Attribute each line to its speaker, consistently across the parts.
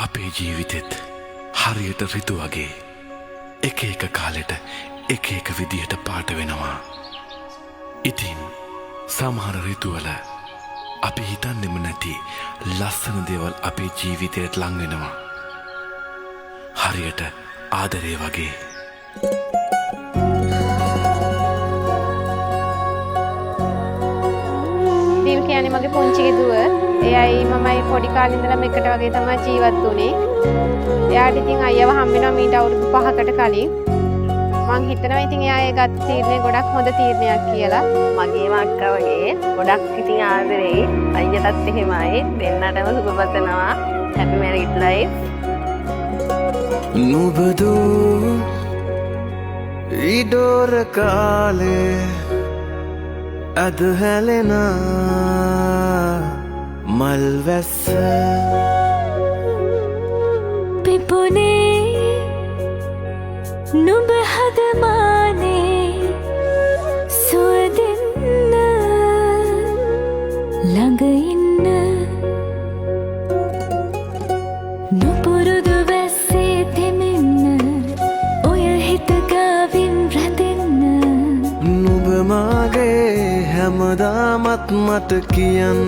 Speaker 1: අපේ ජීවිතෙත් හරියට ඍතු වගේ එක එක කාලෙට එක එක විදිහට පාට වෙනවා. ඉතින් සමහර ඍතුවල අපි හිතන්නෙම නැති ලස්සන දේවල් අපේ ජීවිතයට ලං වෙනවා. හරියට ආදරේ වගේ.
Speaker 2: දිල් කියන්නේ මගේ පුංචි දුව. එයයි මමයි පොඩි කාලේ ඉඳලම එකට වගේ තමයි ජීවත් වුනේ. එයාට ඉතින් අයියව හම්බ වෙනවා මීට අවුරුදු 5කට කලින්. මං හිතනවා ඉතින් එයා ඒ ගත්ත තීරණය ගොඩක් හොඳ තීරණයක් කියලා.
Speaker 3: මගේම අක්කා වගේ ගොඩක් ඉතින් ආදරෙයි. අයියටත් එහෙමයි. දෙන්නටම සුබ පතනවා. Happy married life.
Speaker 4: නුබදු ඉඩෝර කාලේ අද හැලෙන මල් වැස්ස
Speaker 5: පිපුනේ නුඹ හදමානේ සුවදින්න ළඟ ඉන්න නුපුරුදු වැස්සේ තෙමෙන්න ඔය හිත ගාවින් රැඳෙන්න
Speaker 4: නුඹ මාගේ හැමදාමත් මට කියන්න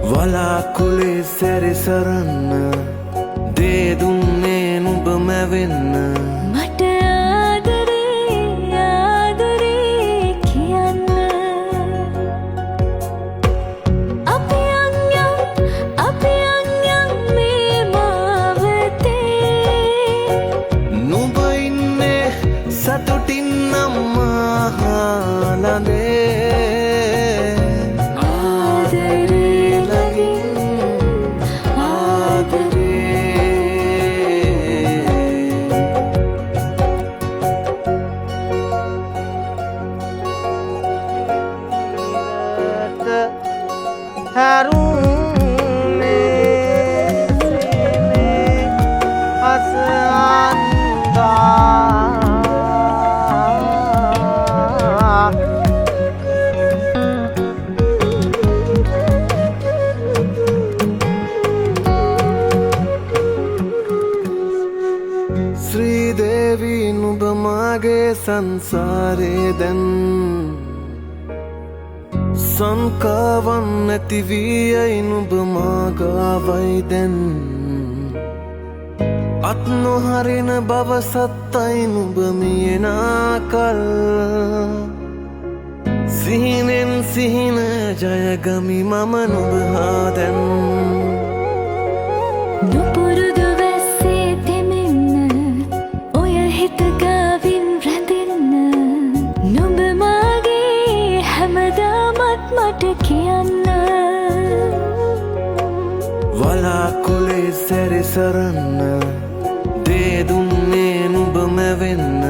Speaker 4: වලාකුලේ සැරිසරන්න දේ දුන්නේ නුඹ මැවෙන්න
Speaker 5: මට ආදරේ ආදරේ කියන්න අපි අන්‍යම් මේ මාවතේ
Speaker 4: නුඹ ඉන්නේ සතුටින් අම්මා ළඟේ
Speaker 5: ආදරේ ලගින්
Speaker 4: ශ්‍රීදේවී නුඹ මාගේ සංසාරේ දැන් සංකාවන් නැති වී යයි නුඹ මාගාවයි දැන් අත් නොහරින බව සත්තයි නුඹ මියෙනාකල් සිහිනෙන් සිහින ජයගමි මම නුඹ හා දැන්
Speaker 5: නුපුරුදු වැස්සේ තෙමෙන්න ඔය හිත ගාවින් රැඳෙන්න නුඹ මාගේ හැමදාමත් මට කියන්න
Speaker 4: වලාකුලේ සැරිසරන්න දේ දුන්නේ නුඹ මැවෙන්න